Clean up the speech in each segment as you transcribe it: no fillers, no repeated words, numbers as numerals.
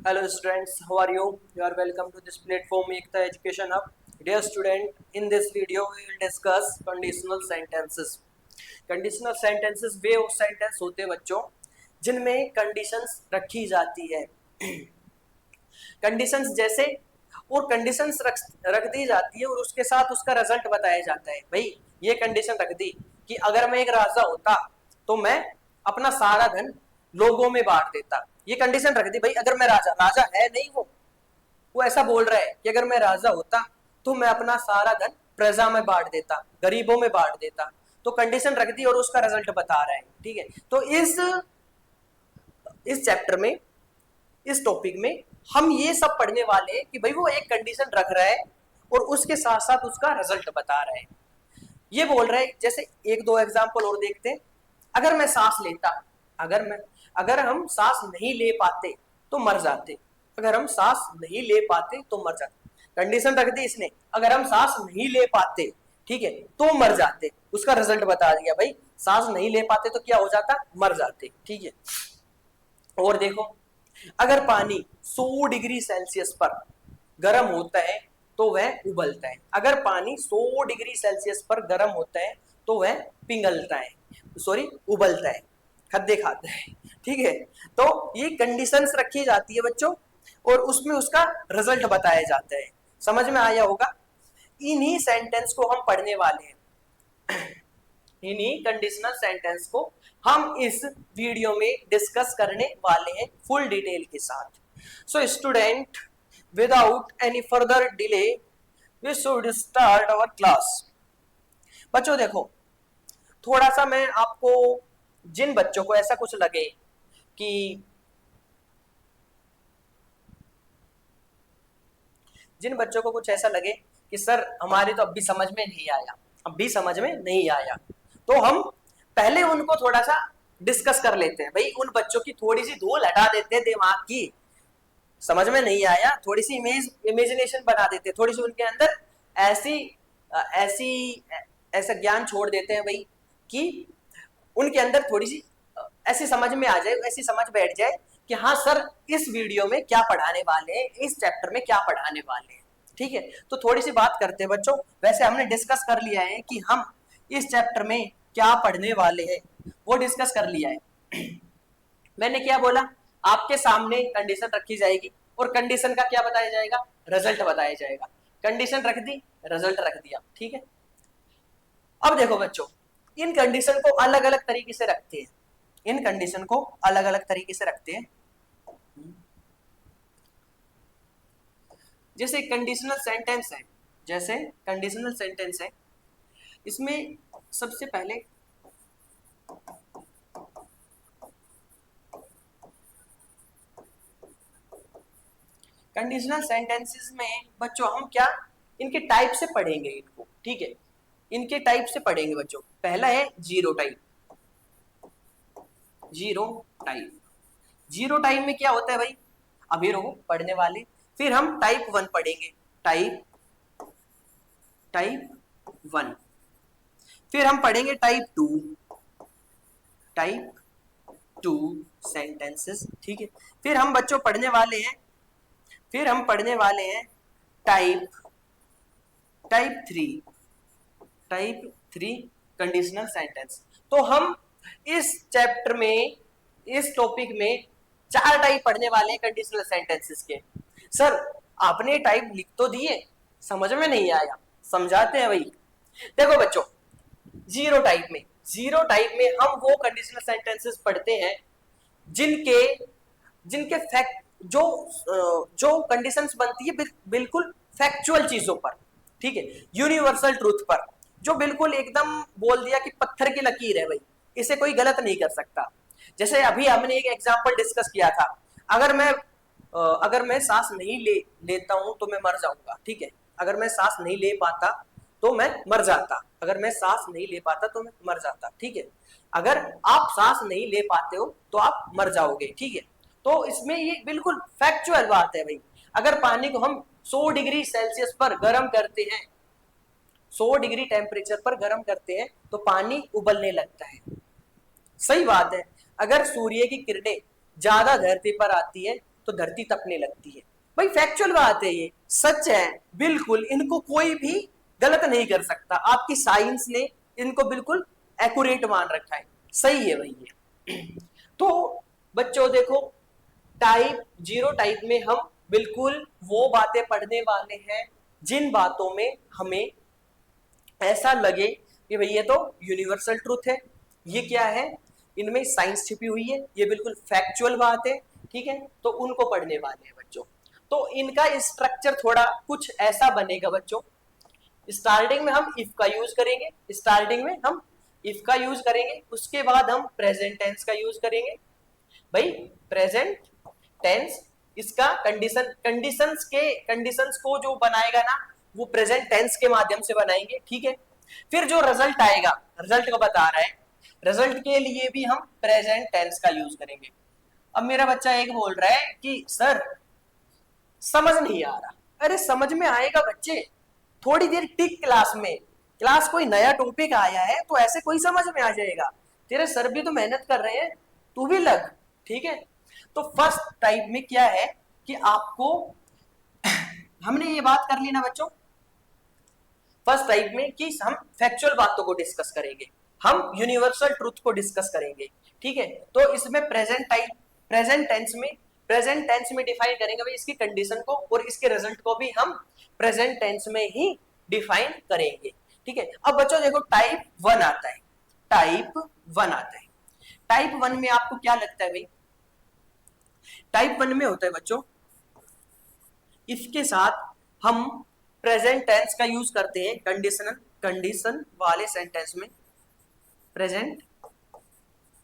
Hello students, how are you? You are welcome to this platform Ekta Education Hub. Dear student, in this video we will discuss conditional sentences. Conditional sentences वे वो sentence होते हैं बच्चों जिनमें conditions रखी जाती है. Conditions जैसे और कंडीशंस रख दी जाती है और उसके साथ उसका रिजल्ट बताया जाता है. भाई ये कंडीशन रख दी कि अगर मैं एक राजा होता तो मैं अपना सारा धन लोगों में बांट देता. ये कंडीशन रख दी भाई. अगर मैं राजा है नहीं, वो ऐसा बोल रहा है कि अगर मैं राजा होता तो मैं अपना सारा धन प्रजा में बांट देता, गरीबों में बांट देता. तो कंडीशन रख दी और उसका रिजल्ट बता रहा है. ठीक है, तो इस चैप्टर में, इस टॉपिक में हम ये सब पढ़ने वाले हैं कि भाई वो एक कंडीशन रख रहा है और उसके साथ साथ उसका रिजल्ट बता रहा है. ये बोल रहा है, जैसे एक दो एग्जांपल और देखते हैं. अगर मैं सांस लेता, अगर हम सांस नहीं ले पाते तो मर जाते. अगर हम सांस नहीं ले पाते तो मर जाते. कंडीशन रख दी इसने, अगर हम सांस नहीं ले पाते, ठीक है, तो मर जाते. उसका रिजल्ट बता दिया भाई, सांस नहीं ले पाते तो क्या हो जाता, मर जाते. ठीक है, और देखो, अगर पानी 100 डिग्री सेल्सियस पर गर्म होता है तो वह उबलता है. अगर पानी 100 डिग्री सेल्सियस पर गर्म होता है तो वह पिघलता है, सॉरी उबलता है, खद्दे खाता है. ठीक है, तो ये कंडीशंस रखी जाती है बच्चों और उसमें उसका रिजल्ट बताया जाता है. समझ में आया होगा. इन्हीं सेंटेंस को हम पढ़ने वाले हैं. इन्हीं कंडीशनल सेंटेंस को हम इस वीडियो में डिस्कस करने वाले हैं फुल डिटेल के साथ. So student, without any further delay we should start our class. बच्चों देखो, थोड़ा सा मैं आपको, जिन बच्चों को ऐसा कुछ लगे कि जिन बच्चों को कुछ ऐसा लगे कि सर हमारे तो अब भी समझ में नहीं आया, अब भी समझ में नहीं आया, तो हम पहले उनको थोड़ा सा डिस्कस कर लेते हैं. भाई उन बच्चों की थोड़ी सी धूल हटा देते हैं दिमाग की. समझ में नहीं आया, थोड़ी सी इमेजिनेशन बना देते हैं, थोड़ी सी उनके अंदर ऐसी ऐसी ऐसा ज्ञान छोड़ देते हैं भाई कि उनके अंदर थोड़ी सी ऐसी समझ में आ जाए, ऐसी समझ बैठ जाए कि हाँ सर इस वीडियो में क्या पढ़ाने वाले हैं, इस चैप्टर में क्या पढ़ाने वाले हैं. ठीक है, तो थोड़ी सी बात करते हैं बच्चों. वैसे हमने डिस्कस कर लिया है कि हम इस चैप्टर में क्या पढ़ने वाले हैं, वो डिस्कस कर लिया है. मैंने क्या बोला, आपके सामने कंडीशन रखी जाएगी और कंडीशन का क्या बताया जाएगा, रिजल्ट बताया जाएगा. कंडीशन रख दी, रिजल्ट रख दिया. ठीक है, अब देखो बच्चों, इन कंडीशन को अलग अलग तरीके से रखते हैं. इन कंडीशन को अलग अलग तरीके से रखते हैं. जैसे कंडीशनल सेंटेंस है, जैसे कंडीशनल सेंटेंस है, इसमें सबसे पहले कंडीशनल सेंटेंसेस में बच्चों हम क्या इनके टाइप से पढ़ेंगे इनको. ठीक है, इनके टाइप से पढ़ेंगे बच्चों. पहला है zero type. Zero type, zero type में क्या होता है भाई, अभी रहो पढ़ने वाले. फिर हम टाइप वन पढ़ेंगे, टाइप वन. फिर हम पढ़ेंगे टाइप टू सेंटेंसेस. ठीक है, फिर हम बच्चों पढ़ने वाले हैं, फिर हम पढ़ने वाले हैं टाइप थ्री कंडीशनल सेंटेंस. तो हम इस चैप्टर में, इस टॉपिक में 4 टाइप पढ़ने वाले हैं कंडीशनल सेंटेंसेस के. सर आपने टाइप लिख तो दिए, समझ में नहीं आया, समझाते हैं भाई. देखो बच्चों, जीरो टाइप में हम वो कंडीशनल सेंटेंसेस पढ़ते हैं जिनके फैक्ट, जो कंडीशंस बनती है बिल्कुल फैक्चुअल चीजों पर. ठीक है, यूनिवर्सल ट्रूथ पर, जो बिल्कुल एकदम बोल दिया कि पत्थर की लकीर है भाई, इसे कोई गलत नहीं कर सकता. जैसे अभी हमने एक एग्जांपल डिस्कस किया था, अगर मैं सांस नहीं लेता हूं तो मैं मर जाऊंगा. ठीक है, अगर मैं सांस नहीं ले पाता तो मैं मर जाता. अगर मैं सांस नहीं ले पाता तो मैं मर जाता. ठीक है, अगर आप सांस नहीं ले पाते हो तो आप मर जाओगे. ठीक है, तो इसमें ये बिल्कुल फैक्चुअल बात है भाई. अगर पानी को हम 100 डिग्री सेल्सियस पर गर्म करते हैं, 100 डिग्री टेम्परेचर पर गर्म करते हैं तो पानी उबलने लगता है. सही बात है. अगर सूर्य की किरणें ज्यादा धरती पर आती है तो धरती तपने लगती है। भाई फैक्चुअल बात है, ये सच है बिल्कुल, इनको कोई भी गलत नहीं कर सकता। आपकी साइंस ने इनको बिल्कुल एक्यूरेट मान रखा है, सही है भाई ये। तो बच्चों देखो, टाइप जीरो टाइप में हम बिल्कुल वो बातें पढ़ने वाले हैं जिन बातों में हमें ऐसा लगे कि भाई ये तो यूनिवर्सल ट्रूथ है, ये क्या है, इनमें साइंस छिपी हुई है, ये बिल्कुल फैक्चुअल बात है, ठीक है, तो उनको पढ़ने वाले हैं बच्चों। तो इनका स्ट्रक्चर थोड़ा कुछ ऐसा बनेगा बच्चों। स्टार्टिंग में हम इफ का यूज करेंगे, स्टार्टिंग में हम इफ का यूज करेंगे, उसके बाद हम प्रेजेंट टेंस का यूज करेंगे। भाई प्रेजेंट टेंस, इसका कंडीशंस को जो बनाएगा ना, वो प्रेजेंट टेंस के माध्यम से बनाएंगे, ठीक है। फिर जो रिजल्ट आएगा, रिजल्ट को बता रहा है, रिजल्ट के लिए भी हम प्रेजेंट टेंस का यूज करेंगे। अब मेरा बच्चा एक बोल रहा है कि सर समझ नहीं आ रहा। अरे समझ में आएगा बच्चे, थोड़ी देर टिक क्लास में, क्लास कोई नया टॉपिक आया है तो ऐसे कोई समझ में आ जाएगा। तेरे सर भी तो मेहनत कर रहे हैं, तू भी लग, ठीक है। तो फर्स्ट टाइप में क्या है कि आपको हमने ये बात कर ली ना बच्चों, फर्स्ट टाइप में कि हम फैक्चुअल बातों को डिस्कस करेंगे, हम यूनिवर्सल ट्रूथ को डिस्कस करेंगे, ठीक है। तो इसमें प्रेजेंट टेंस में डिफाइन करेंगे भाई इसकी कंडीशन को, और इसके रिजल्ट को भी हम प्रेजेंट टेंस में ही डिफाइन करेंगे, ठीक है। अब बच्चों देखो टाइप वन आता है, टाइप वन आता है। टाइप वन में आपको क्या लगता है भाई? टाइप वन में होता है बच्चों, इसके साथ हम प्रेजेंट टेंस का यूज करते हैं कंडीशन वाले सेंटेंस में प्रेजेंट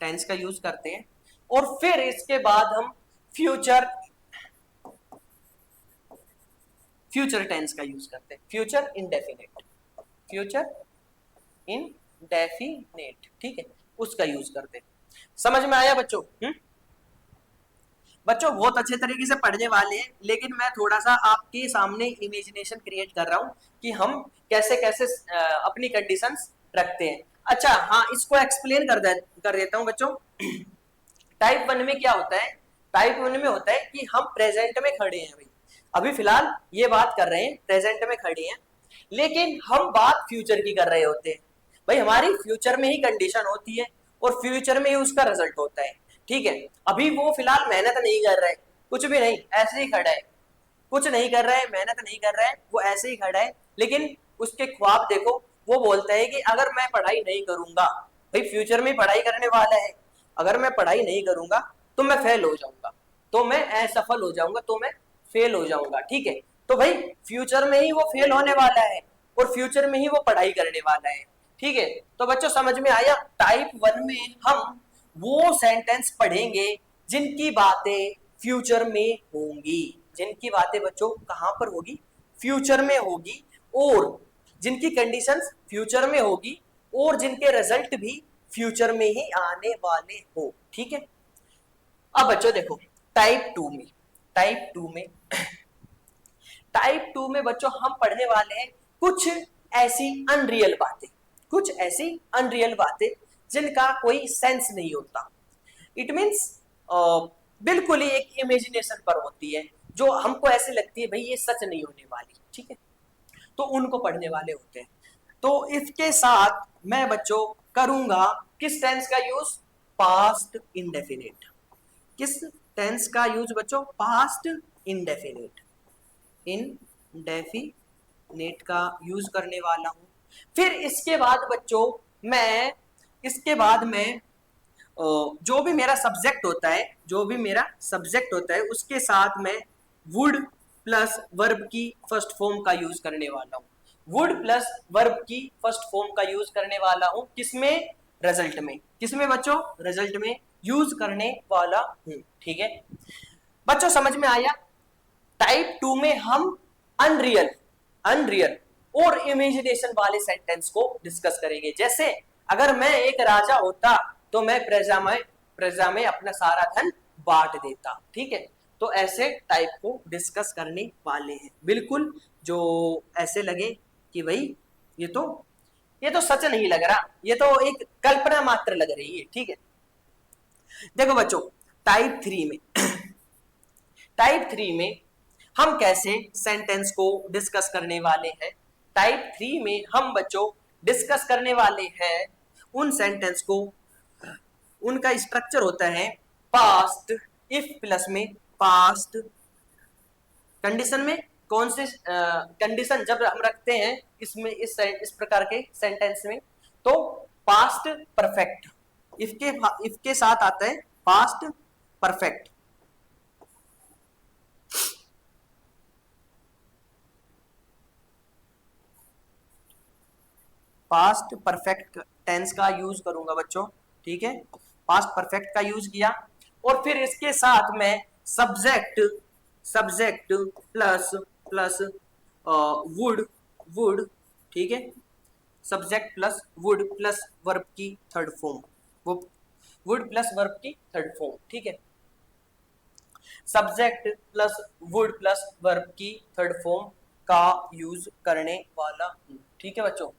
टेंस का यूज करते हैं, और फिर इसके बाद हम फ्यूचर टेंस का यूज करते हैं, फ्यूचर इंडेफिनेट, ठीक है, उसका यूज करते हैं। समझ में आया बच्चों? बच्चों बहुत अच्छे तरीके से पढ़ने वाले हैं, लेकिन मैं थोड़ा सा आपके सामने इमेजिनेशन क्रिएट कर रहा हूं कि हम कैसे कैसे अपनी कंडीशंस रखते हैं। अच्छा हाँ, इसको एक्सप्लेन कर देता हूं बच्चों। टाइप वन में क्या होता है? टाइप वन में होता है कि हम प्रेजेंट में खड़े हैं भाई, अभी फिलहाल ये बात कर रहे हैं, प्रेजेंट में खड़े हैं, लेकिन हम बात फ्यूचर की कर रहे होते हैं। भाई हमारी फ्यूचर में ही कंडीशन होती है और फ्यूचर में ही उसका रिजल्ट होता है, ठीक है। अभी वो फिलहाल मेहनत नहीं कर रहा है, कुछ भी नहीं, ऐसे ही खड़ा है, कुछ नहीं कर रहा है, मेहनत नहीं कर रहा है, वो ऐसे ही खड़ा है, लेकिन उसके ख्वाब देखो, वो बोलता है कि अगर मैं पढ़ाई नहीं करूंगा, भाई फ्यूचर में पढ़ाई करने वाला है, अगर मैं पढ़ाई नहीं करूंगा तो मैं फेल हो जाऊंगा, तो मैं असफल हो जाऊंगा, तो मैं फेल हो जाऊंगा, ठीक है। तो भाई फ्यूचर में ही वो फेल होने वाला है और फ्यूचर में ही वो पढ़ाई करने वाला है, ठीक है। तो बच्चों समझ में आया? टाइप वन में हम वो सेंटेंस पढ़ेंगे जिनकी बातें फ्यूचर में होंगी, जिनकी बातें बच्चों कहां पर होगी? फ्यूचर में होगी, और जिनकी कंडीशंस फ्यूचर में होगी, और जिनके रिजल्ट भी फ्यूचर में ही आने वाले हो, ठीक है। अब बच्चों देखो टाइप टू में बच्चों हम पढ़ने वाले हैं कुछ ऐसी अनरियल बातें जिनका कोई सेंस नहीं होता। इट मीन्स बिल्कुल ही एक इमेजिनेशन पर होती है, जो हमको ऐसे लगती है भाई ये सच नहीं होने वाली, ठीक है, तो उनको पढ़ने वाले होते हैं। तो इसके साथ मैं बच्चों करूंगा किस टेंस का यूज? Past indefinite. किस टेंस का यूज बच्चों? पास्ट इंडेफिनिट का यूज करने वाला हूं। फिर इसके बाद बच्चों मैं जो भी मेरा सब्जेक्ट होता है उसके साथ मैं वुड प्लस वर्ब की फर्स्ट फॉर्म का यूज करने वाला हूं। वुड प्लस वर्ब की फर्स्ट फॉर्म का यूज करने वाला हूं, किसमें? रिजल्ट में। किसमें बच्चों? रिजल्ट में यूज करने वाला हूं, ठीक है। बच्चों समझ में आया? टाइप टू में हम अनरियल और इमेजिनेशन वाले सेंटेंस को डिस्कस करेंगे। जैसे अगर मैं एक राजा होता तो मैं प्रजा में अपना सारा धन बांट देता, ठीक है। तो ऐसे टाइप को डिस्कस करने वाले हैं, बिल्कुल जो ऐसे लगे कि भाई ये तो सच नहीं लग रहा, ये तो एक कल्पना मात्र लग रही है, ठीक है। देखो बच्चों टाइप टाइप 3 में हम कैसे सेंटेंस को डिस्कस करने वाले हैं। टाइप 3 में हम बच्चों डिस्कस करने वाले हैं उन सेंटेंस को, उनका स्ट्रक्चर होता है पास्ट इफ प्लस में पास्ट कंडीशन में कौन से कंडीशन जब हम रखते हैं इसमें इस प्रकार के सेंटेंस में, तो पास्ट परफेक्ट इसके साथ आता है past perfect. Past perfect tense का यूज करूंगा बच्चों, ठीक है, पास्ट परफेक्ट का यूज किया और फिर इसके साथ में सब्जेक्ट प्लस प्लस वुड, ठीक है, subject plus would plus verb की third form, would plus verb की थर्ड फॉर्म, ठीक है, subject plus would plus verb की थर्ड फॉर्म का यूज करने वाला हूं, ठीक है बच्चों।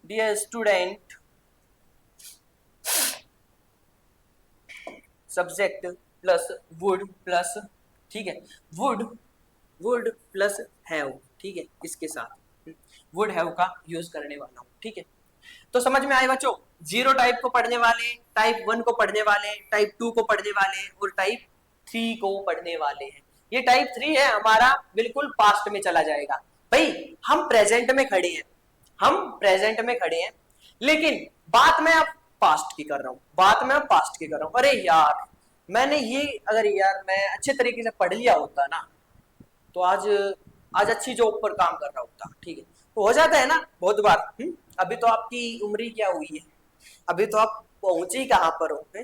Dear student, subject plus would plus, ठीक है, वुड प्लस हैव, ठीक है, इसके साथ वुड हैव का यूज करने वाला हूं, ठीक है। तो समझ में आए बच्चों, जीरो टाइप को पढ़ने वाले, टाइप 1 को पढ़ने वाले, टाइप 2 को पढ़ने वाले और टाइप 3 को पढ़ने वाले हैं। ये टाइप 3 है हमारा बिल्कुल पास्ट में चला जाएगा भाई, हम प्रेजेंट में खड़े हैं, हम प्रेजेंट में खड़े हैं, लेकिन बात मैं अब पास्ट की कर रहा हूं, बात मैं अब पास्ट की कर रहा हूं। अरे यार मैंने ये, अगर यार मैं अच्छे तरीके से पढ़ लिया होता ना तो आज अच्छी जॉब पर काम कर रहा होता, ठीक है, तो हो जाता है ना बहुत बार। अभी तो आपकी उम्र ही क्या हुई है, अभी तो आप पहुंचे ही कहां पर हो,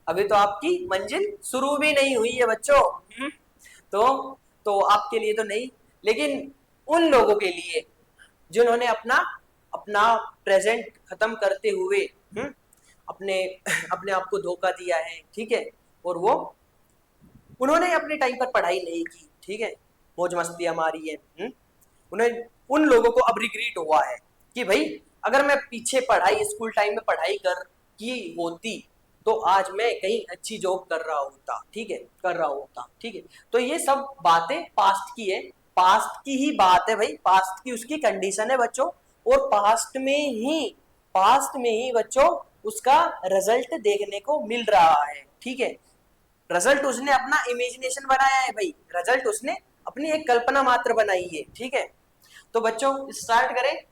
अभी तो आपकी मंजिल शुरू भी नहीं हुई है बच्चों। तो आपके लिए तो नहीं, लेकिन उन लोगों के लिए जिन्होंने अपना अपना प्रेजेंट खत्म करते हुए अपने अपने आप को धोखा दिया है, ठीक है, और वो उन्होंने अपने टाइम पर पढ़ाई नहीं की, ठीक है, मौज मस्ती हमारी है, उन्हें उन लोगों को अब रिग्रेट हुआ है कि भाई अगर मैं पीछे पढ़ाई स्कूल टाइम में पढ़ाई कर की होती तो आज मैं कहीं अच्छी जॉब कर रहा होता, ठीक है, कर रहा होता, ठीक है। तो ये सब बातें पास्ट की है, पास्ट की ही बात है भाई, पास्ट की उसकी कंडीशन है बच्चों, और पास्ट में ही बच्चों उसका रिजल्ट देखने को मिल रहा है, ठीक है। रिजल्ट उसने अपना इमेजिनेशन बनाया है भाई, रिजल्ट उसने अपनी एक कल्पना मात्र बनाई है, ठीक है। तो बच्चों स्टार्ट करें।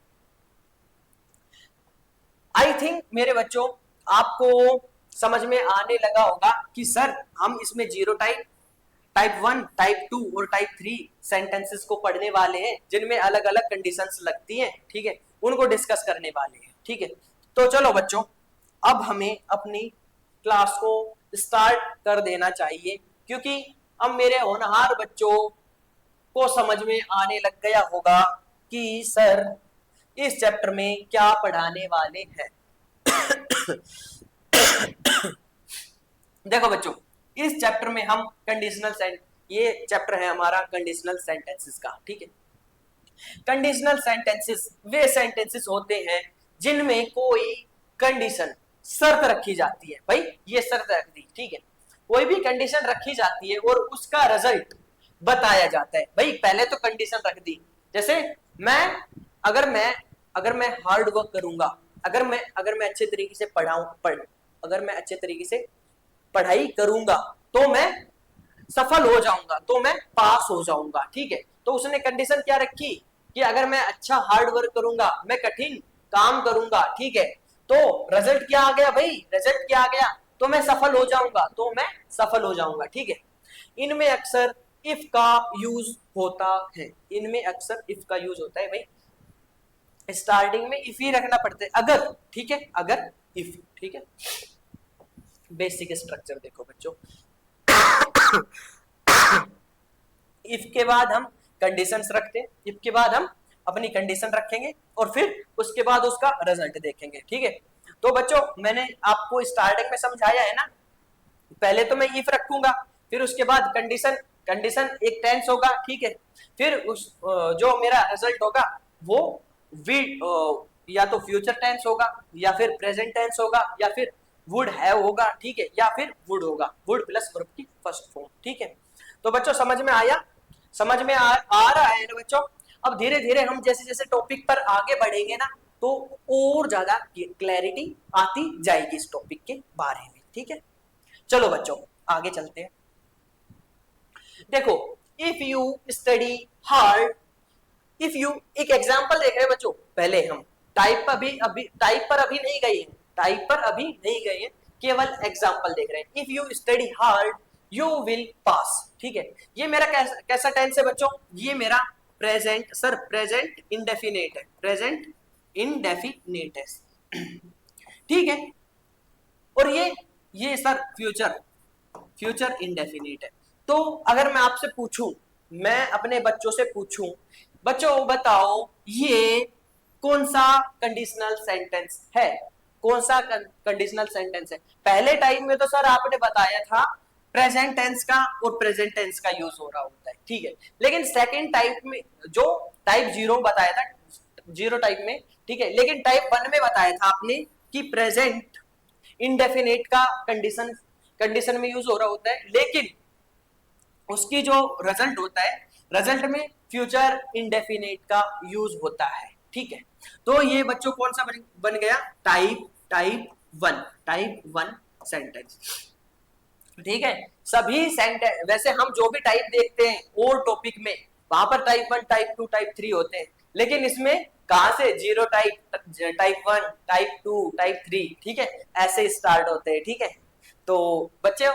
आई थिंक मेरे बच्चों आपको समझ में आने लगा होगा कि सर हम इसमें जीरो टाइप, टाइप 1, टाइप 2 और टाइप 3 सेंटेंसेस को पढ़ने वाले हैं जिनमें अलग अलग कंडीशंस लगती हैं, ठीक है, उनको डिस्कस करने वाले हैं, ठीक है। तो चलो बच्चों अब हमें अपनी क्लास को स्टार्ट कर देना चाहिए, क्योंकि अब मेरे होनहार बच्चों को समझ में आने लग गया होगा कि सर इस चैप्टर में क्या पढ़ाने वाले हैं। देखो बच्चों इस चैप्टर में हम ये चैप्टर है हमारा कंडीशनल सेंटेंसेस का, ठीक है। कंडीशनल सेंटेंसेस वे सेंटेंसेस होते हैं जिनमें कोई कंडीशन शर्त रखी जाती है, भाई ये शर्त रख दी, ठीक है, कोई भी कंडीशन रखी जाती है और उसका रिजल्ट बताया जाता है। भाई पहले तो कंडीशन रख दी, जैसे अगर मैं हार्ड वर्क करूंगा, अगर मैं अच्छे तरीके से अगर मैं अच्छे तरीके से पढ़ाई करूंगा तो मैं सफल हो जाऊंगा, तो मैं पास हो जाऊंगा, ठीक है। तो उसने कंडीशन क्या रखी कि अगर मैं अच्छा हार्ड वर्क करूंगा, मैं कठिन काम करूंगा, ठीक है, तो रिजल्ट क्या आ गया भाई, रिजल्ट क्या आ गया, तो मैं सफल हो जाऊंगा, तो मैं सफल हो जाऊंगा, ठीक है। इनमें अक्सर इफ का यूज होता है, इनमें अक्सर इफ का यूज होता है भाई, स्टार्टिंग में इफ ही रखना पड़ता है, अगर, ठीक है, अगर इफ, ठीक है। बेसिक स्ट्रक्चर देखो बच्चों, इफ के बाद हम कंडीशंस रखते हैं, इफ के बाद हम अपनी कंडीशन रखेंगे और फिर उसके बाद उसका रिजल्ट देखेंगे, ठीक है। तो बच्चों मैंने आपको स्टार्टिंग में समझाया है ना, पहले तो मैं इफ रखूंगा, फिर उसके बाद कंडीशन एक टेंस होगा, ठीक है, फिर उस जो मेरा रिजल्ट होगा वो या तो फ्यूचर टेंस होगा या फिर प्रेजेंट टेंस होगा या फिर वुड हैव होगा, ठीक है, या फिर वुड होगा, वुड प्लस वर्ब की फर्स्ट फॉर्म, ठीक है। तो बच्चों समझ में आया, समझ में आ रहा है ना बच्चों। अब धीरे धीरे हम जैसे जैसे टॉपिक पर आगे बढ़ेंगे ना तो और ज्यादा क्लैरिटी आती जाएगी इस टॉपिक के बारे में, ठीक है। चलो बच्चों आगे चलते हैं। देखो, if you study hard, if you, एक एग्जांपल देख रहे हैं बच्चों। पहले हम टाइप पर अभी नहीं गए हैं, टाइप पर अभी नहीं गए हैं, केवल एग्जांपल देख रहे हैं। If you study hard you will pass, ठीक है। ये मेरा कैसा टेंस है बच्चों, ये मेरा प्रेजेंट, सर प्रेजेंट इंडेफिनेट है, प्रेजेंट इंडेफिनेट है, ठीक है। और ये सर फ्यूचर, फ्यूचर इंडेफिनिट है। तो अगर मैं आपसे पूछूं, मैं अपने बच्चों से पूछूं, बच्चों बताओ ये कौन सा कंडीशनल सेंटेंस है, कौन सा कंडीशनल सेंटेंस है। पहले टाइम में तो सर आपने बताया था प्रेजेंट टेंस का और प्रेजेंट टेंस का यूज हो रहा होता है, ठीक है। लेकिन सेकंड टाइप में जो टाइप 0 बताया था, 0 टाइप में, ठीक है, लेकिन टाइप 1 में बताया था आपने कि प्रेजेंट इंडेफिनेट का कंडीशन में यूज हो रहा होता है, लेकिन उसकी जो रिजल्ट होता है, रिजल्ट में फ्यूचर इंडेफिनेट का यूज होता है, ठीक है। तो ये बच्चों कौन सा बन गया, टाइप 1 सेंटेंस, ठीक है। सभी सेंटेंस, वैसे हम जो भी टाइप देखते हैं और टॉपिक में, वहां पर टाइप 1, टाइप 2, टाइप 3 होते हैं, लेकिन इसमें कहां से 0 टाइप, टाइप 1, टाइप 2, टाइप 3, ठीक है, ऐसे स्टार्ट होते हैं, ठीक है। तो बच्चे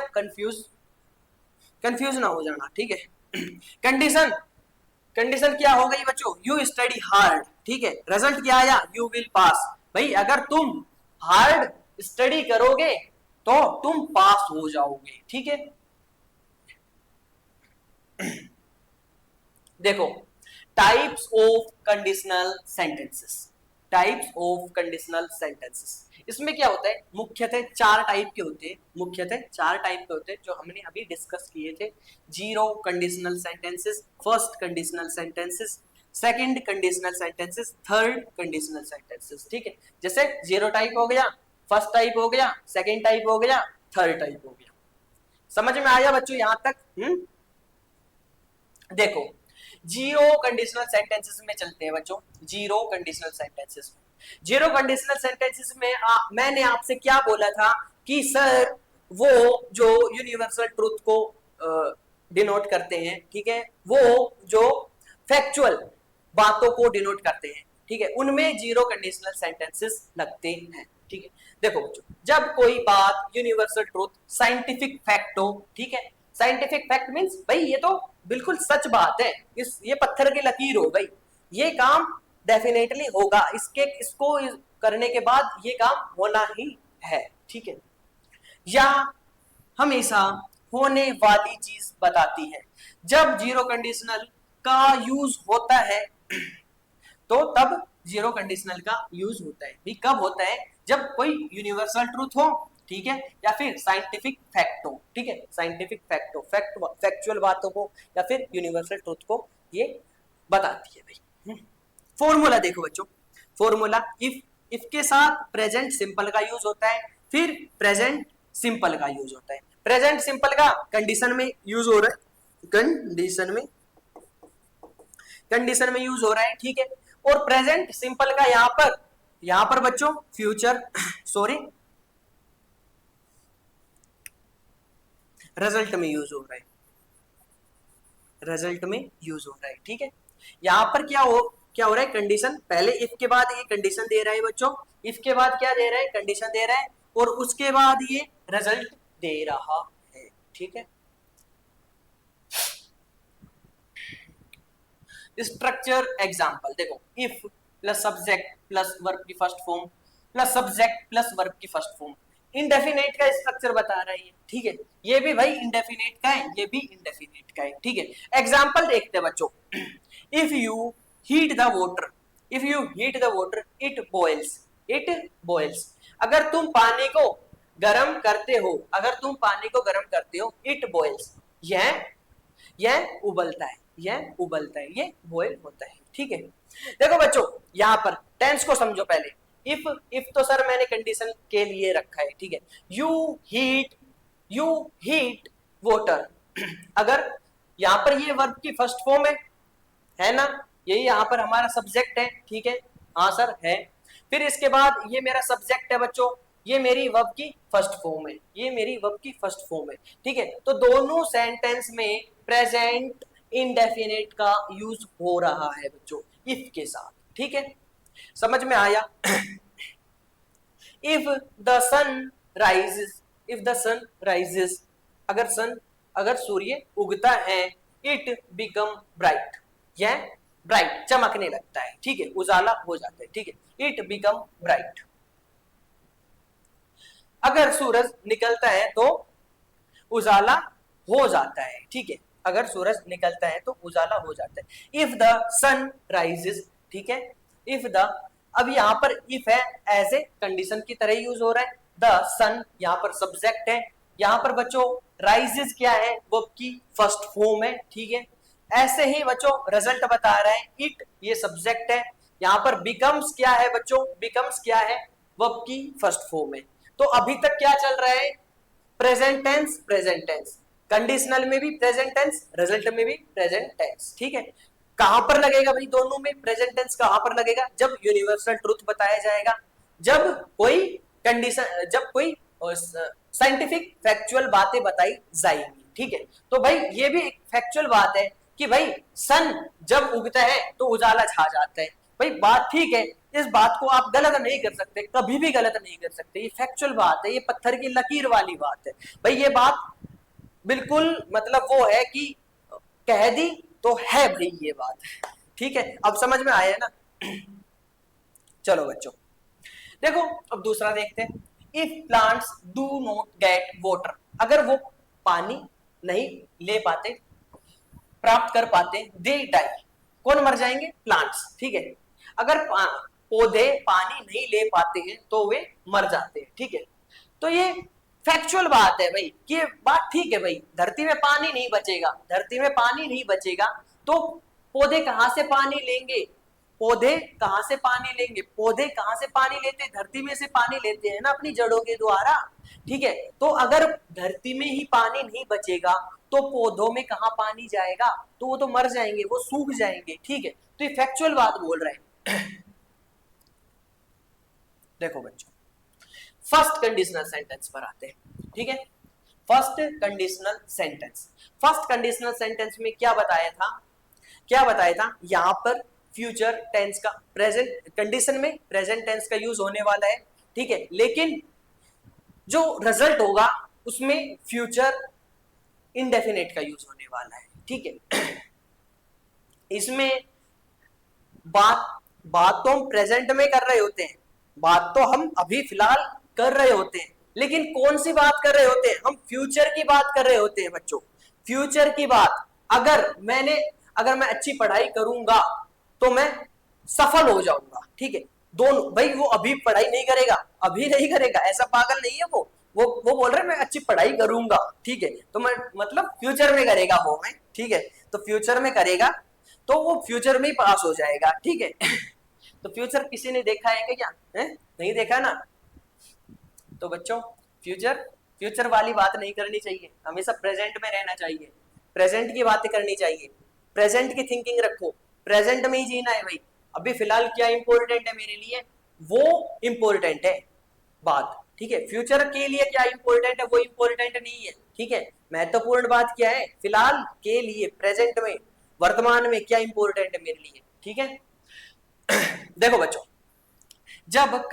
कंफ्यूज ना हो जाना, ठीक है। कंडीशन, कंडीशन क्या हो गई बच्चों, यू स्टडी हार्ड, ठीक है, रिजल्ट क्या आया, यू विल पास। भाई अगर तुम हार्ड स्टडी करोगे तो तुम पास हो जाओगे, ठीक है। देखो, types of conditional sentences, types of conditional sentences, इसमें क्या होता है, मुख्यतः 4 टाइप के होते हैं, मुख्यतः 4 टाइप के होते हैं जो हमने अभी डिस्कस किए थे। 0 conditional sentences, first conditional sentences, second conditional sentences, third conditional sentences, ठीक है। जैसे 0 टाइप हो गया, फर्स्ट टाइप हो गया, सेकंड टाइप हो गया, थर्ड टाइप हो गया। समझ में आया बच्चों यहां तक? देखो, 0 कंडीशनल सेंटेंसेस में चलते हैं बच्चों। 0 कंडीशनल सेंटेंसेस में, 0 कंडीशनल सेंटेंसेस में मैंने आपसे क्या बोला था कि सर वो जो यूनिवर्सल ट्रूथ को डिनोट करते हैं, ठीक है, वो जो फैक्चुअल बातों को डिनोट करते हैं, ठीक है, उनमें 0 कंडीशनल सेंटेंसेस लगते हैं, ठीक है। देखो बच्चों, जब कोई बात यूनिवर्सल ट्रूथ, साइंटिफिक फैक्ट हो, ठीक है, साइंटिफिक फैक्ट मींस भाई ये तो बिल्कुल सच बात है, ये पत्थर की लकीर हो भाई, ये काम डेफिनेटली होगा, इसको करने के बाद ये काम होना ही है, ठीक है। या हमेशा होने वाली चीज बताती है। जब 0 कंडीशनल का यूज होता है तो तब 0 कंडीशनल का यूज होता है। भी कब होता है, जब कोई यूनिवर्सल ट्रूथ हो, ठीक है, या फिर साइंटिफिक फैक्ट हो, ठीक है, साइंटिफिक फैक्ट हो, फैक्चुअल बातों को या फिर यूनिवर्सल ट्रूथ को ये बताती है भाई। फॉर्मूला देखो बच्चों, फॉर्मूला इफ के साथ प्रेजेंट सिंपल का यूज होता है, फिर प्रेजेंट सिंपल का यूज होता है। प्रेजेंट सिंपल का कंडीशन में यूज हो रहा है, कंडीशन में यूज हो रहा है, ठीक है। और प्रेजेंट सिंपल का यहां पर बच्चों फ्यूचर सॉरी रिजल्ट में यूज हो रहा है, रिजल्ट में यूज हो रहा है, ठीक है। यहां पर क्या हो रहा है, कंडीशन, पहले इफ के बाद ये कंडीशन दे रहा है बच्चों, इफ के बाद क्या दे रहा है, कंडीशन दे रहा है, और उसके बाद ये रिजल्ट दे रहा है, ठीक है। स्ट्रक्चर एग्जांपल देखो, if plus subject plus verb की first form plus subject plus verb की फर्स्ट फॉर्म, इंडेफिनेट का स्ट्रक्चर बता रहा है, ठीक है। ये भी भाई इंडेफिनेट का है, ये भी इंडेफिनेट का है, ठीक है। एग्जांपल देखते हैं बच्चों, if you heat the water, if you heat the water it boils, it boils. अगर तुम पानी को गर्म करते हो, अगर तुम पानी को गर्म करते हो, इट बॉइल्स, यह उबलता है, यह उबलता है, ये बॉयल होता है, ठीक है। देखो बच्चों, यहां पर टेंस को समझो पहले। इफ तो सर मैंने कंडीशन के लिए रखा है, ठीक है। यू हीट वाटर अगर यहां पर ये वर्ब की फर्स्ट फॉर्म है ना, यही यहां पर हमारा सब्जेक्ट है, ठीक है। हाँ सर है। फिर इसके बाद ये मेरा सब्जेक्ट है बच्चों, ये मेरी वर्ब की फर्स्ट फॉर्म है, ये मेरी वर्ब की फर्स्ट फॉर्म है, ठीक है। तो दोनों सेंटेंस में प्रेजेंट इंडेफिनिट का यूज हो रहा है बच्चों इफ के साथ, ठीक है। समझ में आया? If the sun rises, if the sun rises, अगर सूर्य उगता है, इट बिकम ब्राइट, यह ब्राइट चमकने लगता है, ठीक है, उजाला हो जाता है, ठीक है, इट बिकम ब्राइट। अगर सूरज निकलता है तो उजाला हो जाता है, ठीक है, अगर सूरज निकलता है तो उजाला हो जाता है। इफ द सन राइजेस, ठीक है, इफ द, अब यहां पर इफ है एज ए कंडीशन की तरह यूज हो रहा है। द सन यहां पर सब्जेक्ट है, यहां पर बच्चों राइजेस क्या है, वो की फर्स्ट फॉर्म है, ठीक है। ऐसे ही बच्चों रिजल्ट बता रहा है, इट ये सब्जेक्ट है, यहां पर बिकम्स क्या है बच्चों, बिकम्स क्या है, वर्ब की फर्स्ट फॉर्म है। तो अभी तक क्या चल रहा है, present tense present tense, conditional में भी प्रेजेंट टेंस, रिजल्ट में भी प्रेजेंट टेंस, ठीक है। कहां पर लगेगा भाई दोनों में प्रेजेंट टेंस, कहां पर लगेगा, जब यूनिवर्सल ट्रूथ बताया जाएगा, जब कोई कंडीशन, जब कोई साइंटिफिक फैक्चुअल बातें बताई जाएंगी, ठीक है। तो भाई ये भी एक फैक्चुअल बात है कि भाई सन जब उगता है तो उजाला छा जाता है, भाई बात ठीक है, इस बात को आप गलत नहीं कर सकते, कभी भी गलत नहीं कर सकते, ये फैक्चुअल बात है, ये पत्थर की लकीर वाली बात है भाई, ये बात बिल्कुल मतलब वो है कि कह दी तो है भाई ये बात, ठीक है। अब समझ में आया ना? चलो बच्चों देखो अब दूसरा देखते हैं। If plants do not get water, अगर वो पानी नहीं ले पाते, प्राप्त कर पाते, दे डाई, कौन मर जाएंगे, प्लांट्स, ठीक है। अगर पौधे पानी नहीं ले पाते हैं तो वे मर जाते हैं, ठीक है। तो ये फैक्चुअल बात है भाई कि ये बात ठीक है भाई, धरती में पानी नहीं बचेगा, धरती में पानी नहीं बचेगा तो पौधे कहां से पानी लेंगे, पौधे कहां से पानी लेंगे, पौधे कहां से पानी लेते हैं, धरती में से पानी लेते हैं ना अपनी जड़ों के द्वारा, ठीक है। तो अगर धरती में ही पानी नहीं बचेगा तो पौधों में कहां पानी जाएगा, तो वो तो मर जाएंगे, वो सूख जाएंगे, ठीक है। तो ये फैक्चुअल बात बोल रहे हैं। देखो बच्चों फर्स्ट कंडीशनल सेंटेंस पर आते हैं, ठीक है। First conditional sentence, first conditional sentence में क्या बताया था, क्या बताया था, यहां पर फ्यूचर टेंस का, प्रेजेंट कंडीशन में प्रेजेंट टेंस का यूज होने वाला है, ठीक है, लेकिन जो रिजल्ट होगा उसमें फ्यूचर इंडेफिनिट का यूज होने वाला है, ठीक है। इसमें बात बात तो हम प्रेजेंट में कर रहे होते हैं, बात तो हम अभी फिलहाल कर रहे होते हैं, लेकिन कौन सी बात कर रहे होते हैं, हम फ्यूचर की बात कर रहे होते हैं बच्चों, फ्यूचर की बात। अगर मैं अच्छी पढ़ाई करूंगा तो मैं सफल हो जाऊंगा, ठीक है। दोनों भाई, वो अभी पढ़ाई नहीं करेगा, अभी नहीं करेगा, ऐसा पागल नहीं है वो बोल रहे मैं अच्छी पढ़ाई करूंगा, ठीक है, तो मैं मतलब फ्यूचर में करेगा वो, मैं ठीक है, तो फ्यूचर में करेगा तो वो फ्यूचर में ही पास हो जाएगा, ठीक है। तो फ्यूचर किसी ने देखा है क्या, है? नहीं देखा ना। तो बच्चों फ्यूचर वाली बात नहीं करनी चाहिए, हमेशा प्रेजेंट में रहना चाहिए, प्रेजेंट की बातें करनी चाहिए, प्रेजेंट की थिंकिंग रखो, प्रेजेंट में ही जीना है भाई। अभी फिलहाल क्या इंपॉर्टेंट है मेरे लिए, वो इंपॉर्टेंट है बात, ठीक है। फ्यूचर के लिए क्या इंपॉर्टेंट है वो इंपॉर्टेंट नहीं है, ठीक है। महत्वपूर्ण बात क्या है, फिलहाल के लिए, प्रेजेंट में, वर्तमान में क्या इंपॉर्टेंट है मेरे लिए, ठीक है। देखो बच्चों जब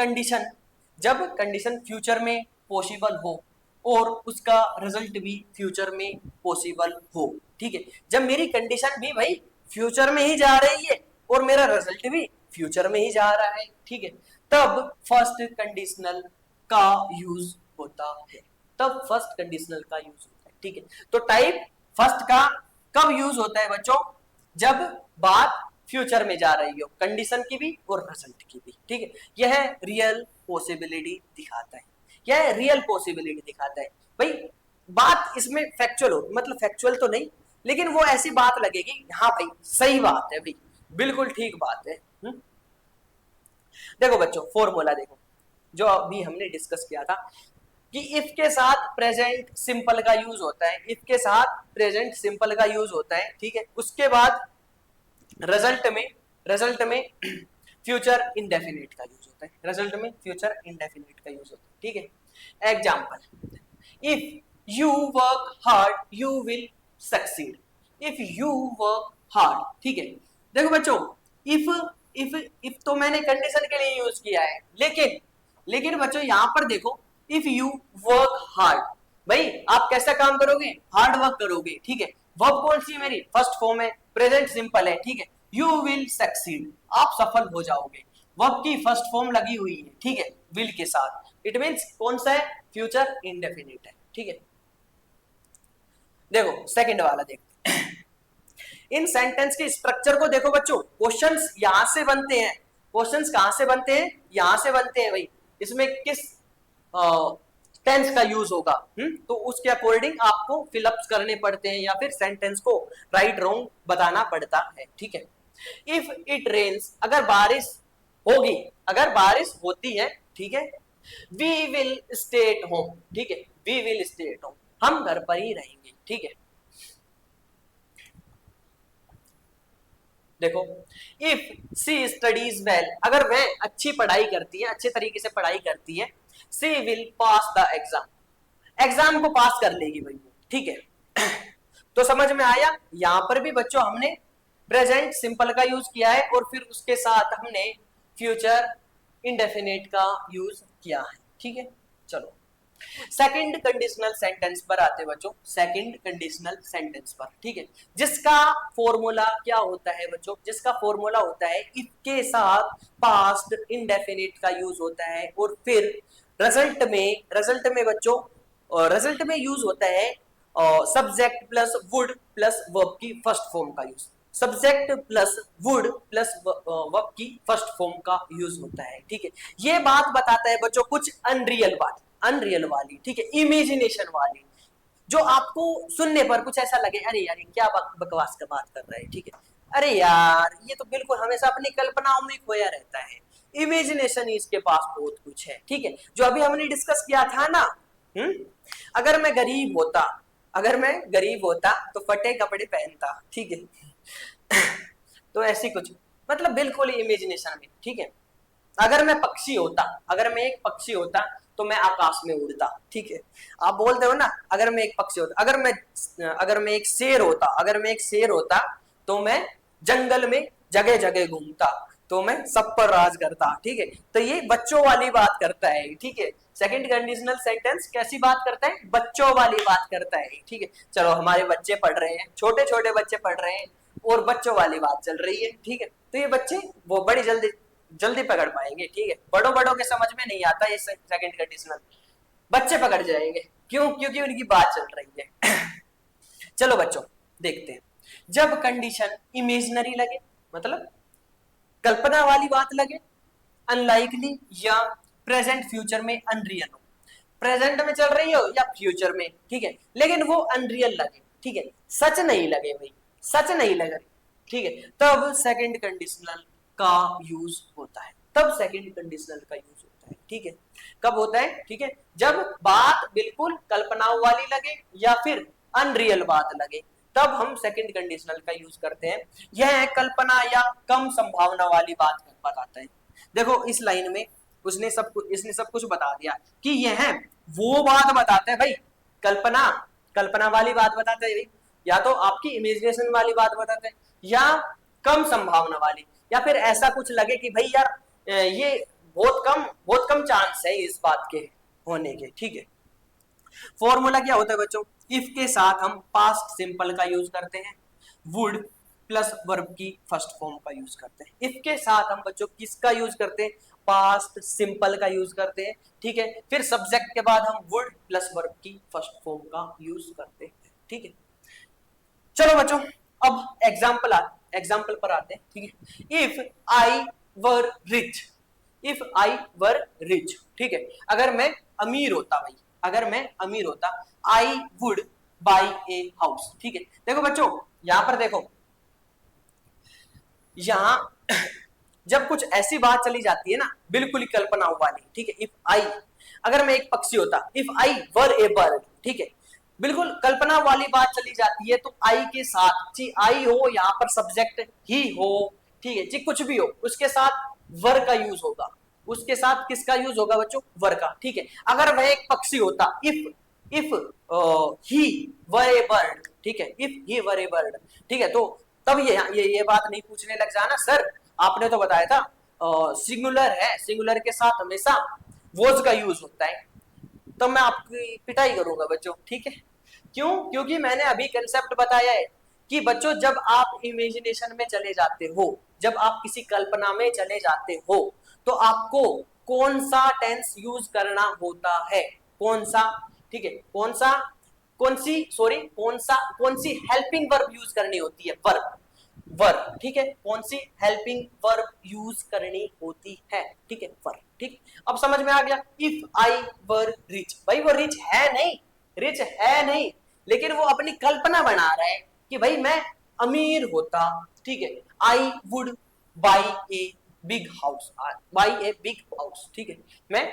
कंडीशन फ्यूचर में पॉसिबल हो और उसका रिजल्ट भी फ्यूचर में पॉसिबल हो, ठीक है, जब मेरी कंडीशन भी भाई फ्यूचर में ही जा रही है और मेरा रिजल्ट भी फ्यूचर में ही जा रहा है, ठीक है, तब फर्स्ट कंडीशनल का यूज होता है, तब फर्स्ट कंडीशनल का यूज होता है, ठीक है। तो टाइप फर्स्ट का कब यूज होता है बच्चों, जब बात फ्यूचर में जा रही हो, कंडीशन की भी और रिजल्ट की भी, ठीक है। यह रियल पॉसिबिलिटी दिखाता है, यह रियल पॉसिबिलिटी दिखाता है भाई। बात इसमें फैक्चुअल हो, मतलब फैक्चुअल तो नहीं, लेकिन वो ऐसी बात लगेगी, हाँ भाई सही बात है भाई, बिल्कुल ठीक बात है। देखो बच्चों फॉर्मूला देखो जो अभी हमने डिस्कस किया था कि इफ के साथ प्रेजेंट सिंपल का यूज होता है, इफ के साथ प्रेजेंट सिंपल का यूज होता है, ठीक है। उसके बाद रिजल्ट में फ्यूचर इंडेफिनिट का यूज होता है, रिजल्ट में फ्यूचर इंडेफिनिट का यूज होता है, ठीक है। Example, if you work hard you will succeed, if you work hard, ठीक है। देखो बच्चों इफ इफ तो मैंने कंडीशन के लिए यूज किया है, लेकिन बच्चों यहां पर देखो इफ यू वर्क हार्ड, भाई आप कैसा काम करोगे, हार्ड वर्क करोगे, ठीक है। वर्ब कौन सी है मेरी, फर्स्ट फॉर्म है, प्रेजेंट सिंपल है, ठीक है। यू विल सक्सीड, आप सफल हो जाओगे, वर्ब की फर्स्ट फॉर्म लगी हुई है, ठीक है, विल के साथ, इट मींस कौन सा है, फ्यूचर इंडेफिनिट है, ठीक है। देखो सेकंड वाला देखते हैं। इन सेंटेंस के स्ट्रक्चर को देखो बच्चों, क्वेश्चंस यहां से बनते हैं, क्वेश्चंस कहां से बनते हैं, यहां से बनते हैं भाई, इसमें किस टेंस का यूज होगा, तो उसके अकॉर्डिंग आपको फिलअप्स करने पड़ते हैं या फिर सेंटेंस को राइट रॉन्ग बताना पड़ता है, ठीक है। इफ इट रेन्स, अगर बारिश होगी, अगर बारिश होती है, ठीक है, we will stay at home, ठीक है, we will stay at home, हम घर पर ही रहेंगे, ठीक है। देखो इफ सी स्टडीज वेल, अगर वह अच्छी पढ़ाई करती है, अच्छे तरीके से पढ़ाई करती है, she will pass the exam, exam को पास कर लेगी भाई वो, ठीक है। तो समझ में आया, यहां पर भी बच्चों हमने प्रेजेंट सिंपल का यूज किया है और फिर उसके साथ हमने फ्यूचर इंडेफिनिट का यूज किया है, ठीक है। चलो सेकंड कंडीशनल सेंटेंस पर आते बच्चों, सेकंड कंडीशनल सेंटेंस पर, ठीक है, जिसका फॉर्मूला क्या होता है बच्चों, जिसका फॉर्मूला होता है इफ के साथ पास्ट इंडेफिनिट का यूज होता है और फिर रिजल्ट में बच्चों रिजल्ट में यूज होता है subject plus would plus verb की फर्स्ट फॉर्म का use, subject plus would plus verb की फर्स्ट फॉर्म का यूज होता है, ठीक है। ये बात बताता है बच्चों कुछ अनरियल बात, अनरियल वाली, ठीक है, इमेजिनेशन वाली, जो आपको सुनने पर कुछ ऐसा लगे अरे यार क्या बकवास का बात कर रहा है, ठीक है, अरे यार ये तो बिल्कुल हमेशा अपनी कल्पनाओं में खोया रहता है, इमेजिनेशन इसके पास बहुत कुछ है, ठीक है। जो अभी हमने डिस्कस किया था ना, अगर मैं गरीब होता, अगर मैं गरीब होता तो फटे कपड़े पहनता, ठीक है। तो ऐसी कुछ मतलब बिल्कुल इमेजिनेशन में, ठीक है। अगर मैं पक्षी होता, अगर मैं एक पक्षी होता तो मैं आकाश में उड़ता, ठीक है। आप बोलते हो ना अगर मैं एक पक्षी होता, अगर मैं एक शेर होता, अगर मैं एक शेर होता तो मैं जंगल में जगह जगह घूमता, तो मैं सब पर राज करता, ठीक है। तो ये बच्चों वाली बात करता है, ठीक है। सेकंड कंडीशनल सेंटेंस कैसी बात करता है, बच्चों वाली बात करता है, ठीक है। चलो हमारे बच्चे पढ़ रहे हैं, छोटे छोटे बच्चे पढ़ रहे हैं और बच्चों वाली बात चल रही है, ठीक है। तो ये बच्चे वो बड़ी जल्दी जल्दी पकड़ पाएंगे, ठीक है। बड़ों के समझ में नहीं आता ये सेकंड कंडीशनल, बच्चे पकड़ जाएंगे, क्यों, क्योंकि उनकी बात चल रही है। चलो बच्चों देखते हैं, जब कंडीशन इमेजिनरी लगे, मतलब कल्पना वाली बात लगे, अनलाइकली या प्रेजेंट फ्यूचर में अनरियल हो, प्रेजेंट में चल रही हो या फ्यूचर में, ठीक है, लेकिन वो अनरियल लगे, ठीक है, सच नहीं लगे भाई, सच नहीं लगे, ठीक है, तब सेकंड कंडीशनल का यूज होता है, तब सेकंड कंडीशनल का यूज होता है, ठीक है। कब होता है, ठीक है, जब बात बिल्कुल कल्पनाओं वाली लगे या फिर अनरियल बात लगे, तब हम सेकंड कंडीशनल का यूज करते हैं। यह कल्पना या कम संभावना वाली बात बताता है। देखो इस लाइन में इसने सब कुछ बता दिया कि यह वो बात बताता है भाई, कल्पना कल्पना वाली बात बताते हैं, या तो आपकी इमेजिनेशन वाली बात बताते हैं या कम संभावना वाली, या फिर ऐसा कुछ लगे कि भाई यार ये बहुत कम चांस है इस बात के होने के, ठीक है। फॉर्मूला क्या होता है बच्चों, इफ के साथ हम पास्ट सिंपल का यूज करते हैं, वुड प्लस वर्ब की फर्स्ट फॉर्म का यूज करते हैं। इफ के साथ हम बच्चों किसका यूज करते हैं, पास्ट सिंपल का यूज करते हैं, ठीक है। फिर सब्जेक्ट के बाद हम वुड प्लस वर्ब की फर्स्ट फॉर्म का यूज करते हैं, ठीक है। चलो बच्चों अब एग्जाम्पल पर आते हैं, ठीक है। If I were rich, if I were rich, ठीक है, अगर मैं अमीर होता भाई, अगर मैं अमीर होता, I would buy a house, ठीक है। देखो बच्चों यहां पर देखो, यहां जब कुछ ऐसी बात चली जाती है ना बिल्कुल ही कल्पना वाली, ठीक है, इफ आई, अगर मैं एक पक्षी होता, if I were A bird, ठीक है, बिल्कुल कल्पना वाली बात चली जाती है, तो आई के साथ ची आई हो, यहाँ पर सब्जेक्ट ही हो, ठीक है जी, कुछ भी हो उसके साथ वर का यूज होगा, उसके साथ किसका यूज होगा बच्चों, वर का, ठीक है। अगर वह एक पक्षी होता, if he were A bird, ठीक है, if he were A bird, ठीक है, तो तब ये बात नहीं पूछने लग जाना सर आपने तो बताया था सिंगुलर है, सिंगुलर के साथ हमेशा वॉज का यूज होता है, तब मैं आपकी पिटाई करूंगा बच्चों, ठीक है। क्यों? क्योंकि मैंने अभी कंसेप्ट बताया है कि बच्चों जब आप इमेजिनेशन में चले जाते हो, जब आप किसी कल्पना में चले जाते हो, तो आपको कौन सा टेंस यूज करना होता है, कौन सा, ठीक है, कौन सी हेल्पिंग वर्ब यूज करनी होती है, वर्ब, ठीक है, कौन सी हेल्पिंग वर्ब यूज करनी होती है, ठीक है, वर्ब, ठीक। अब समझ में आ गया, इफ आई वर रिच, भाई वो रिच है नहीं, रिच है नहीं, लेकिन वो अपनी कल्पना बना रहा है कि भाई मैं अमीर होता, ठीक है, I would buy a big house, by a big house, ठीक है, मैं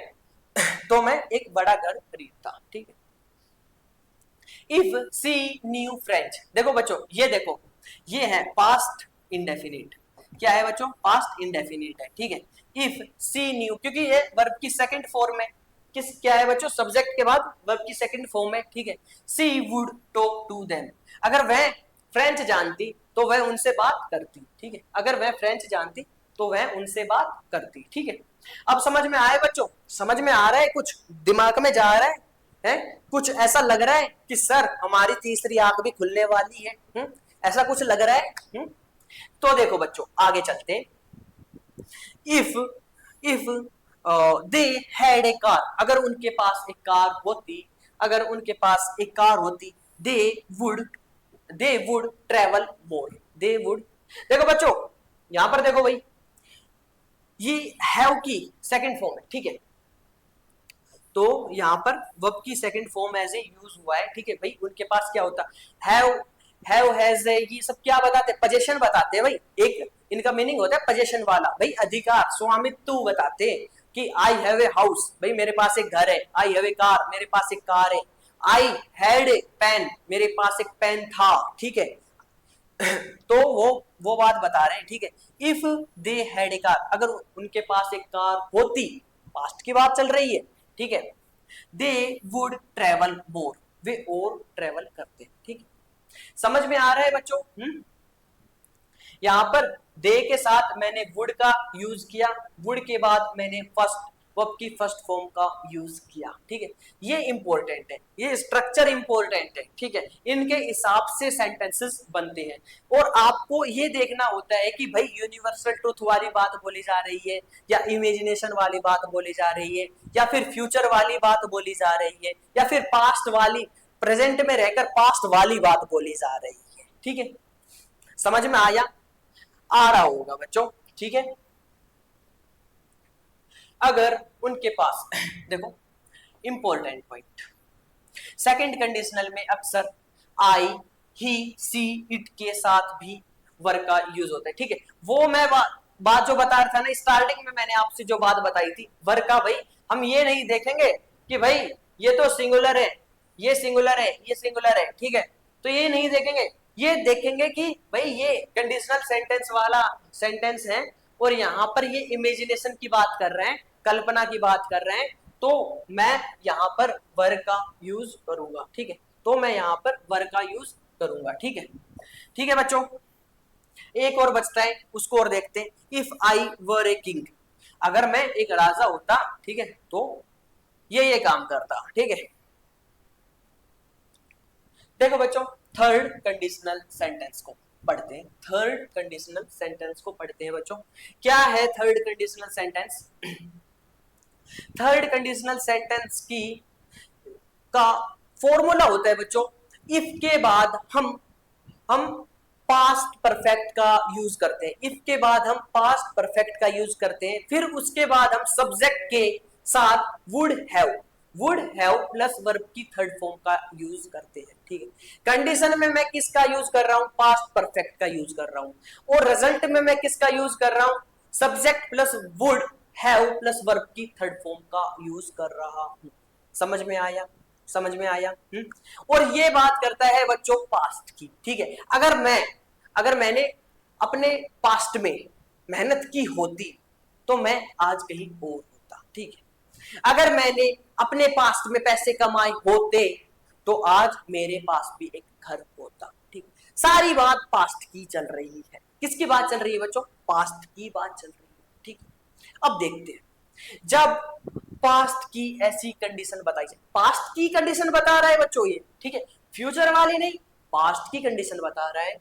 एक बड़ा घर खरीदता, ठीक है। इफ सी न्यू फ्रेंच, देखो बच्चों ये देखो, ये है पास्ट इंडेफिनिट, क्या है बच्चों, पास्ट इंडेफिनिट है, ठीक है। इफ सी न्यू, क्योंकि ये वर्ब की सेकंड फॉर्म है, क्या है बच्चों, सब्जेक्ट के बाद वर्ब की सेकंड फॉर्म है, ठीक है। She would talk to them, अगर वह फ्रेंच जानती तो वह उनसे बात करती, ठीक है, अगर वह फ्रेंच जानती तो वह उनसे बात करती, ठीक है। अब समझ में आए बच्चों, समझ में आ रहा है, कुछ दिमाग में जा रहा है कुछ ऐसा लग रहा है कि सर हमारी तीसरी आंख भी खुलने वाली है, ऐसा कुछ लग रहा है। तो देखो बच्चों आगे चलते हैं, if they had a car, अगर उनके पास एक कार होती, अगर उनके पास एक कार होती, they would travel more, they would, देखो बच्चों यहां पर देखो भाई, ये हैव की सेकंड फॉर्म है, ठीक है, तो यहां पर वर्ब की second form as a use हुआ है, ठीक है भाई, उनके पास क्या होता, हैव हैज, ये सब क्या बताते हैं, पोजीशन बताते हैं भाई, एक इनका मीनिंग होता है पोजीशन वाला, भाई अधिकार स्वामित्व बताते हैं कि आई हैव ए हाउस, भाई मेरे पास एक घर है, आई हैव ए कार, मेरे पास एक कार है, आई हैड ए पेन, मेरे पास एक पेन था, ठीक है। तो वो बात बता रहे हैं, ठीक है। If they had a car, अगर उनके पास एक कार होती, पास्ट की बात चल रही है, ठीक है, दे वुड ट्रेवल मोर, वे और ट्रेवल करते, ठीक है, समझ में आ रहा है बच्चों। यहां पर दे के साथ मैंने वुड का यूज किया, वुड के बाद मैंने वर्ब की फर्स्ट फॉर्म का यूज किया, ठीक है, ये इंपॉर्टेंट है, ये स्ट्रक्चर इंपॉर्टेंट है, ठीक है, इनके हिसाब से सेंटेंसेस बनते हैं। और आपको ये देखना होता है कि भाई यूनिवर्सल ट्रूथ वाली बात बोली जा रही है, या इमेजिनेशन वाली बात बोली जा रही है, या फिर फ्यूचर वाली बात बोली जा रही है, या फिर पास्ट वाली, प्रेजेंट में रहकर पास्ट वाली बात बोली जा रही है, ठीक है, समझ में आ रहा होगा बच्चों, ठीक है। अगर उनके पास देखो इंपॉर्टेंट पॉइंट, सेकंड कंडीशनल में अक्सर आई ही सी इट के साथ भी वर्ब का यूज होता है, ठीक है, वो मैं बात जो बता रहा था ना स्टार्टिंग में, मैंने आपसे जो बात बताई थी वर्ब का, भाई हम ये नहीं देखेंगे कि भाई ये तो सिंगुलर है, ये सिंगुलर है, ये सिंगुलर है, ठीक है, तो ये नहीं देखेंगे, ये देखेंगे कि भाई ये कंडीशनल सेंटेंस वाला सेंटेंस है, और यहां पर ये इमेजिनेशन की बात कर रहे हैं, कल्पना की बात कर रहे हैं, तो मैं यहां पर वर्ब का यूज करूंगा, ठीक है, तो मैं यहां पर वर्ब का यूज करूंगा, ठीक है, ठीक है बच्चों। एक और बचता है, उसको और देखते हैं, if I were a king, अगर मैं एक राजा होता, ठीक है, तो ये काम करता, ठीक है। देखो बच्चों थर्ड कंडीशनल सेंटेंस को पढ़ते हैं, थर्ड कंडीशनल सेंटेंस को पढ़ते हैं बच्चों, क्या है third conditional sentence. Third conditional sentence की का फॉर्मूला होता है बच्चों, इफ के बाद हम पास्ट परफेक्ट का यूज करते हैं, इफ के बाद हम पास्ट परफेक्ट का यूज करते हैं, फिर उसके बाद हम सब्जेक्ट के साथ वुड हैव प्लस वर्ब की थर्ड फॉर्म का यूज करते हैं, ठीक है। कंडीशन में मैं किसका यूज कर रहा हूं, पास्ट परफेक्ट का यूज कर रहा हूं, और रिजल्ट में मैं किसका यूज कर रहा हूं, subject plus would have plus verb की थर्ड फॉर्म का यूज कर रहा हूं। समझ में आया? समझ में आया? और ये बात करता है बच्चों पास्ट की, ठीक है। अगर मैंने अपने पास्ट में मेहनत की होती तो मैं आज कहीं और होता, ठीक है। अगर मैंने अपने पास्ट में पैसे कमाए होते तो आज मेरे पास भी एक घर होता, ठीक। सारी बात पास्ट की चल रही है। किसकी बात चल रही है बच्चों? पास्ट की बात चल रही है, ठीक। अब देखते हैं, जब पास्ट की ऐसी कंडीशन बताई जाए, पास्ट की कंडीशन बता रहा है बच्चों ये, ठीक है, फ्यूचर वाली नहीं, पास्ट की कंडीशन बता रहा है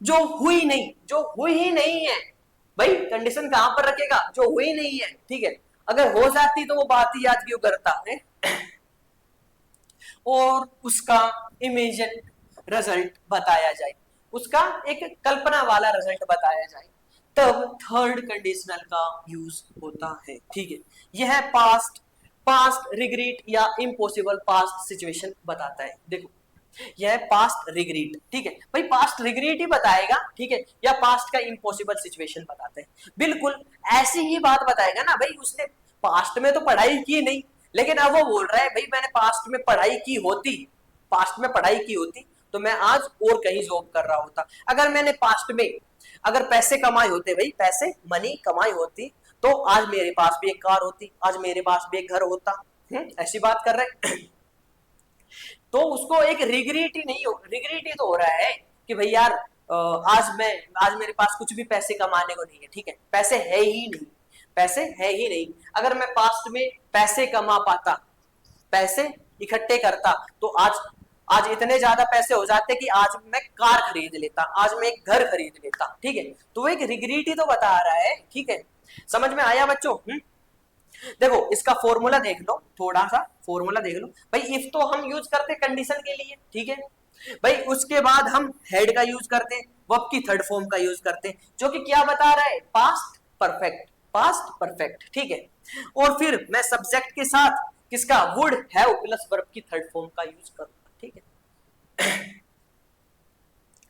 जो हुई नहीं, जो हुई ही नहीं है। भाई कंडीशन कहां पर रखेगा? जो हुई नहीं है, ठीक है। अगर हो जाती तो वो बात ही याद क्यों करता है? और उसका इमेजिन रिजल्ट बताया जाए, उसका एक कल्पना वाला रिजल्ट बताया जाए, तब थर्ड कंडीशनल का यूज होता है, ठीक है। यह पास्ट रिग्रेट या इम्पॉसिबल पास्ट सिचुएशन बताता है। देखो यह पास्ट रिग्रेट, ठीक है भाई, पास्ट रिग्रेट ही बताएगा, ठीक है, या पास्ट का इम्पॉसिबल सिचुएशन बताते हैं। बिल्कुल ऐसी ही बात बताएगा ना भाई, उसने पास्ट में तो पढ़ाई की नहीं, लेकिन अब वो बोल रहा है भाई मैंने पास्ट में पढ़ाई की होती, पास्ट में पढ़ाई की होती तो मैं आज और कहीं जॉब कर रहा होता। अगर मैंने पास्ट में अगर पैसे कमाए होते, भाई पैसे मनी कमाई होती, तो आज मेरे पास भी एक कार होती, आज मेरे पास भी एक घर होता। ऐसी बात कर रहे हैं। तो उसको एक रिग्रेट ही नहीं हो, रिग्रेट ही तो हो रहा है कि भाई यार आज मेरे पास कुछ भी पैसे कमाने को नहीं है, ठीक है, पैसे है ही नहीं, पैसे है ही नहीं। अगर मैं पास्ट में पैसे कमा पाता, पैसे इकट्ठे करता, तो आज आज इतने ज्यादा पैसे हो जाते कि आज मैं कार खरीद लेता, आज मैं एक घर खरीद लेता, ठीक है। तो वो एक रिग्रेट ही तो बता रहा है, ठीक है। समझ में आया बच्चों? देखो इसका फॉर्मूला देख लो, थोड़ा सा फॉर्मूला देख लो भाई। इफ तो हम यूज करते कंडीशन के लिए, ठीक है भाई, उसके बाद हम हेड का यूज करते हैं, वर्ब की थर्ड फॉर्म का यूज करते हैं, जो कि क्या बता रहा है? पास्ट परफेक्ट, पास्ट परफेक्ट, ठीक है। और फिर मैं सब्जेक्ट के साथ किसका? वुड हैव प्लस वर्ब की थर्ड फॉर्म का यूज करूंगा, ठीक है।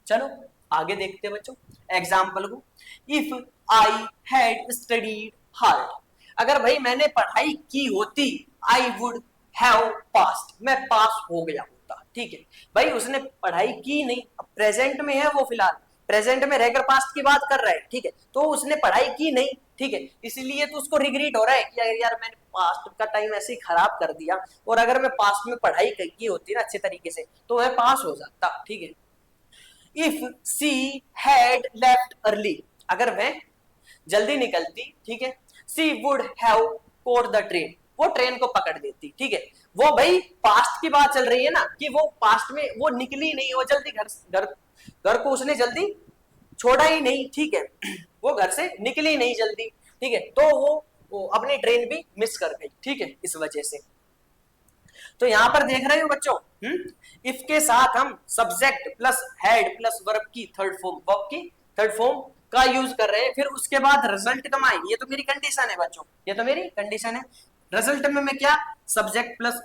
चलो आगे देखते हैं बच्चों एग्जाम्पल को। If I had studied hard, अगर भाई मैंने पढ़ाई की होती, आई वुड हैव पास्ट, मैं पास हो गया होता, ठीक है। भाई उसने पढ़ाई की नहीं, अब प्रेजेंट में है वो, फिलहाल प्रेजेंट में रहकर पास्ट की बात कर रहा है, ठीक है, तो उसने पढ़ाई की नहीं, ठीक है, इसलिए तो उसको रिग्रेट हो रहा है कि अगर यार मैंने पास्ट का टाइम ऐसे ही खराब कर दिया, और अगर मैं पास्ट में पढ़ाई की होती ना अच्छे तरीके से तो मैं पास हो जाता, ठीक है। If she had left early, अगर मैं जल्दी निकलती, ठीक है, she would have caught the train, वो ट्रेन को पकड़ देती, ठीक है। वो भाई पास्ट की बात चल रही है ना, कि वो पास्ट में वो निकली नहीं, वो जल्दी घर घर घर को उसने जल्दी छोड़ा ही नहीं, ठीक है, वो घर से निकली नहीं जल्दी, ठीक है, तो वो अपनी ट्रेन भी मिस कर गई, ठीक है, इस वजह से। तो यहां पर देख रहे हो बच्चों, इफ के साथ हम subject plus head plus verb की थर्ड फॉर्म, वर्ब की थर्ड फॉर्म का यूज कर रहे हैं, फिर उसके बाद रिजल्ट कमाए, ये तो मेरी कंडीशन है बच्चों, ये तो मेरी कंडीशन है। रिजल्ट में मैं क्या? सब्जेक्ट प्लस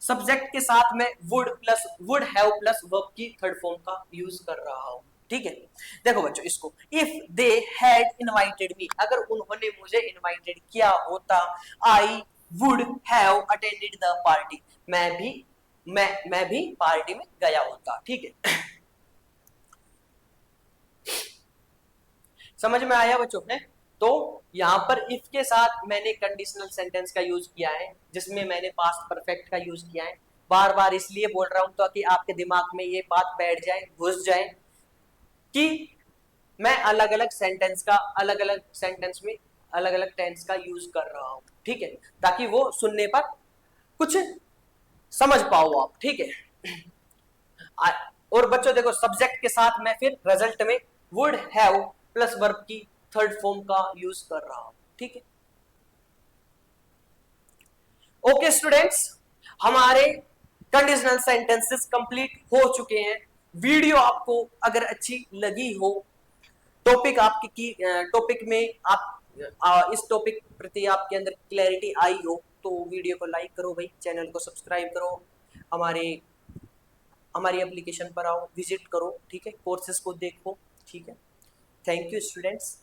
सब्जेक्ट के साथ में would plus would have plus verb की थर्ड फॉर्म का यूज कर रहा हूं, ठीक है। देखो बच्चों इसको, if they had invited me, अगर उन्होंने मुझे इनवाइटेड किया होता, I would have attended the party, मैं भी पार्टी में गया होता, ठीक है। समझ में आया बच्चों ने? तो यहां पर इफ के साथ मैंने कंडीशनल सेंटेंस का यूज किया है, जिसमें मैंने पास्ट परफेक्ट का यूज किया है। बार बार इसलिए बोल रहा हूं ताकि आपके दिमाग में ये बात बैठ जाए, घुस जाए, कि मैं अलग अलग सेंटेंस का, अलग अलग सेंटेंस में अलग अलग टेंस का यूज कर रहा हूं, ठीक है, ताकि वो सुनने पर कुछ समझ पाओ आप, ठीक है। और बच्चों देखो सब्जेक्ट के साथ मैं फिर रिजल्ट में वुड हैव प्लस वर्ब की थर्ड फॉर्म का यूज कर रहा हूं, ठीक है। ओके स्टूडेंट्स, हमारे कंडीशनल सेंटेंसेस कंप्लीट हो चुके हैं। वीडियो आपको अगर अच्छी लगी हो, टॉपिक आपकी की टॉपिक में आप इस टॉपिक प्रति आपके अंदर क्लैरिटी आई हो, तो वीडियो को लाइक करो भाई, चैनल को सब्सक्राइब करो, हमारे हमारी एप्लीकेशन पर आओ, विजिट करो, ठीक है, कोर्सेज को देखो, ठीक है। Thank you students.